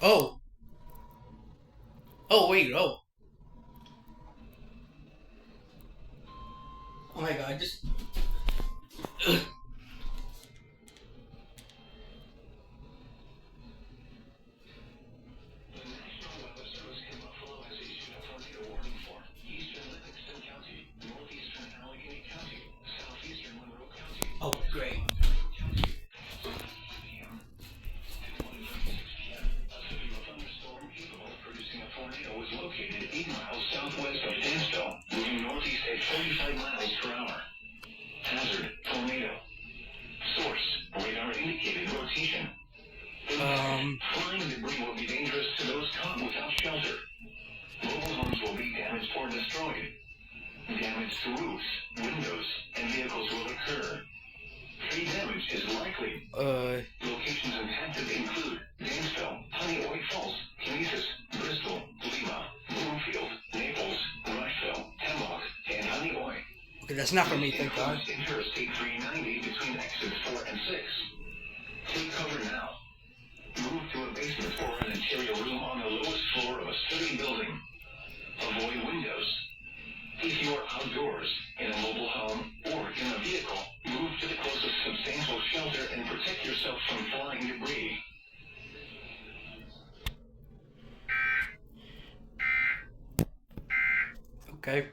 Oh. Oh, wait, oh. Oh my god, just... Oh, great. Was located 8 miles southwest of Dansville, moving northeast at 45 miles per hour. Hazard, tornado. Source, radar indicated rotation. Flying debris will be dangerous to those caught without shelter. Mobile homes will be damaged or destroyed. Damage to roofs, windows, and vehicles will occur. Tree damage is likely. Locations impacted include Dansville, Honeoye Falls, Kinesis, Bristol, Lima, Bloomfield, Naples, Rushville, Hemlock, and Honeoye. Okay, that's not for me, thank God. Interstate 390 between exits 4 and 6. Take cover now. Move to a basement or an interior room on the lowest floor of a sturdy building. Avoid windows. If you are outdoors, in a mobile home, or in a vehicle, move to the closest substantial shelter and protect yourself from flying debris. Okay.